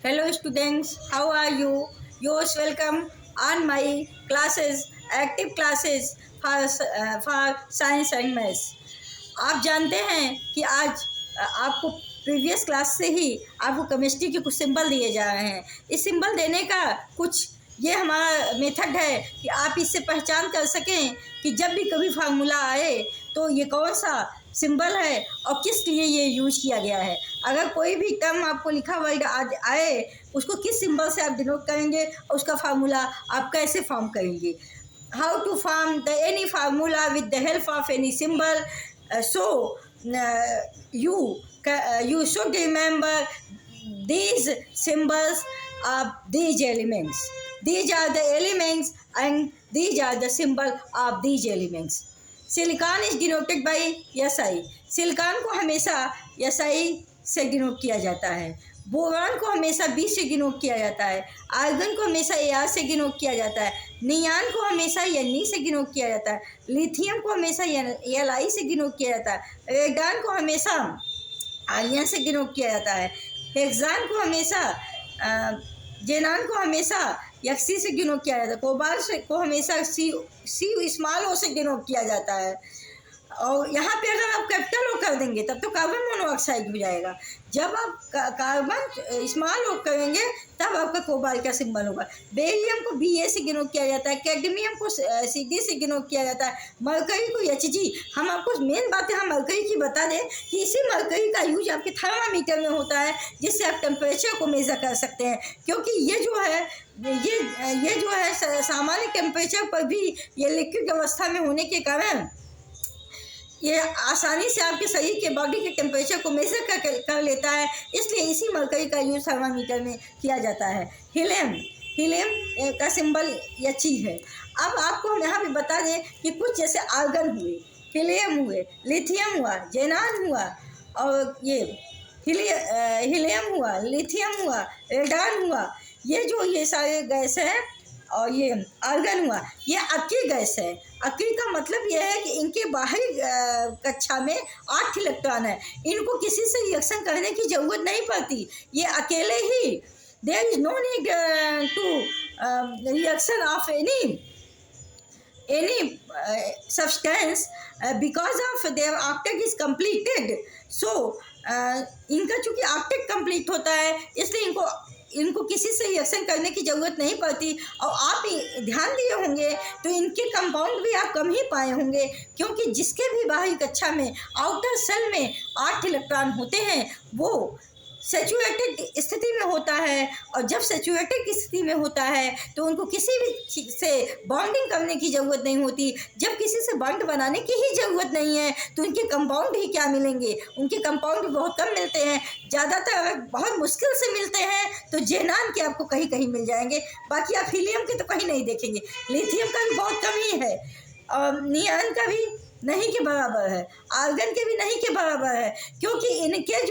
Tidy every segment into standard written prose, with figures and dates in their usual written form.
Hello students, how are you? Yours welcome on my classes, active classes for science and maths. आप जानते हैं कि आज आपको प्रीवियस क्लास से ही आपको केमिस्ट्री के कुछ सिंबल दिए जा रहे हैं। इस सिंबल देने का कुछ ये हमारा मेथड है कि आप इससे पहचान कर सकें कि जब भी कभी फार्मूला आए तो ये कौन सा सिंबल है और किस लिए ये यूज किया गया है। अगर कोई भी टर्म आपको लिखा वर्ड आए उसको किस सिंबल से आप डिनोट करेंगे और उसका फार्मूला आप कैसे फॉर्म करेंगे। How to form the any formula with the help of any symbol. You should remember these symbols of these elements. These are the elements and these are the symbol of these elements. Silicon is denoted by SI. Silicon को हमेशा SI से denote किया जाता है। Boron को हमेशा B से denote किया जाता है। आर्गन को हमेशा AR से डिनोट किया जाता है। नियान को हमेशा Ne से डिनोट किया जाता है। लिथियम को हमेशा Li से डिनोट किया जाता है। रेडान को हमेशा आयन से डिनोट किया जाता है। हेक्सान को हमेशा जेनान को हमेशा Xc से डिनोट किया जाता है। कोबाल्ट को हमेशा C स्मॉल O से डिनोट किया जाता है। और यहाँ पे अगर आप कैपिटल O कर देंगे तब तो कार्बन मोनोऑक्साइड हो जाएगा। जब आप कार्बन स्मॉल O करेंगे तब आपका कोबाल्ट का सिंबल होगा। बेरियम को Ba से डिनोट किया जाता है। कैडमियम को Cd से डिनोट किया जाता है। मरकरी को Hg। हम आपको मेन बात है हम मरकरी की बता दें कि इसी मरकरी का यूज आपके थर्मामीटर में होता है जिससे आप टेम्परेचर को मेज़र कर सकते हैं, क्योंकि ये जो है सामान्य टेम्परेचर पर भी ये लिक्विड अवस्था में होने के कारण ये आसानी से आपके शरीर के बॉडी के टेम्परेचर को मेजर कर लेता है, इसलिए इसी मरकरी का यूज थर्मामीटर में किया जाता है। हीलियम का सिंबल He है। अब आपको हम यहाँ पे बता दें कि कुछ जैसे आर्गन हुए, हीलियम हुए, लिथियम हुआ, जेनान हुआ और ये हीलियम हुआ, लिथियम हुआ, रेडान हुआ, ये सारे गैस हैं और ये आर्गन हुआ, ये अक्की गैस है। अक्की का मतलब यह है कि इनके बाहरी कक्षा में 8 इलेक्ट्रॉन है। इनको किसी से रिएक्शन करने की ज़रूरत नहीं पड़ती, ये अकेले ही there is no need to reaction of any substance because of their octet is completed. So इनका चूँकि ऑक्टेट कंप्लीट होता है इसलिए इनको किसी से रिएक्शन करने की ज़रूरत नहीं पड़ती। और आप ध्यान दिए होंगे तो इनके कंपाउंड भी आप कम ही पाए होंगे, क्योंकि जिसके भी बाहरी कक्षा में आउटर सेल में 8 इलेक्ट्रॉन होते हैं वो सैचुरेटेड स्थिति में होता है। और जब सैचुरेटेड स्थिति में होता है तो उनको किसी भी चीज़ से बॉन्डिंग करने की ज़रूरत नहीं होती। जब किसी से बॉन्ड बनाने की ही ज़रूरत नहीं है तो उनके कंपाउंड ही क्या मिलेंगे, उनके कंपाउंड बहुत कम मिलते हैं। ज़्यादातर अगर बहुत मुश्किल से मिलते हैं तो जेनान के आपको कहीं कहीं मिल जाएंगे, बाकी आप हीलियम के तो कहीं नहीं देखेंगे। लिथियम का भी बहुत कम ही है और नियान का भी नहीं के बराबर है, आर्गन के भी नहीं के बराबर है, क्योंकि इनके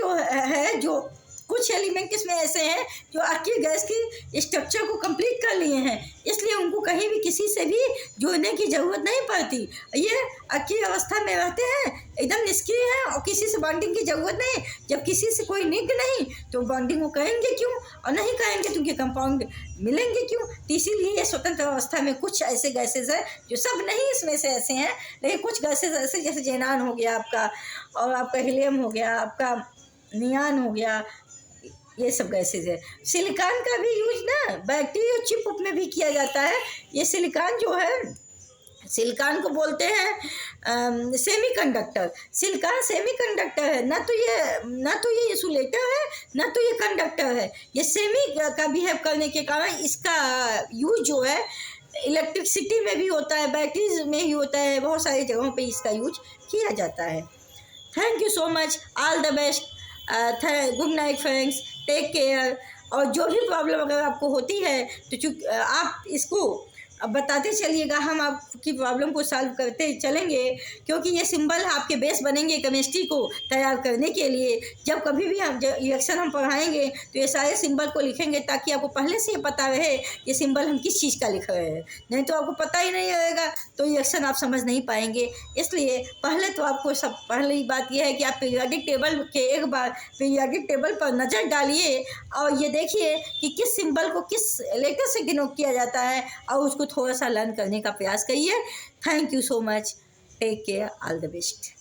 जो कुछ एलिमेंट इसमें ऐसे हैं जो अक्की गैस की स्ट्रक्चर को कंप्लीट कर लिए हैं, इसलिए उनको कहीं भी किसी से भी जोड़ने की ज़रूरत नहीं पड़ती। ये अक्की अवस्था में रहते हैं, एकदम निष्क्रिय हैं और किसी से बॉन्डिंग की ज़रूरत नहीं। जब किसी से कोई नीड नहीं तो बॉन्डिंग वो करेंगे क्यों, और नहीं करेंगे तो उनके कंपाउंड मिलेंगे क्यों। तो इसीलिए ये स्वतंत्र अवस्था में कुछ ऐसे गैसेज हैं जो सब नहीं इसमें से ऐसे हैं, लेकिन कुछ गैसेज ऐसे जैसे जेनान हो गया आपका, और आपका हीलियम हो गया, आपका नियान हो गया, ये सब गैसेज है। सिलिकॉन का भी यूज ना बैटरी और चिप में भी किया जाता है। ये सिलिकॉन जो है, सिलिकॉन को बोलते हैं सेमीकंडक्टर। सिलिकॉन सेमीकंडक्टर है, ना तो ये इंसुलेटर है ना तो ये कंडक्टर है। ये सेमी का बिहेव करने के कारण इसका यूज जो है इलेक्ट्रिसिटी में भी होता है, बैटरीज में ही होता है, बहुत सारी जगहों पे इसका यूज किया जाता है। Thank you so much, all the best, good night friends, take care. और जो भी प्रॉब्लम अगर आपको होती है तो आप इसको अब बताते चलिएगा, हम आपकी प्रॉब्लम को सॉल्व करते चलेंगे, क्योंकि ये सिंबल आपके बेस बनेंगे केमिस्ट्री को तैयार करने के लिए। जब कभी भी हम रिएक्शन हम पढ़ाएंगे तो ये सारे सिंबल को लिखेंगे, ताकि आपको पहले से ये पता रहे ये सिंबल हम किस चीज़ का लिख रहे हैं। नहीं तो आपको पता ही नहीं रहेगा तो रिएक्शन आप समझ नहीं पाएंगे। इसलिए पहले तो आपको पहली बात यह है कि आप पीरियोडिक टेबल के एक बार पीरियोडिक टेबल पर नज़र डालिए और ये देखिए कि किस सिंबल को किस लेटर से डिनोट किया जाता है, और उसको थोड़ा सा लर्न करने का प्रयास करिए। Thank you so much, take care, all the best.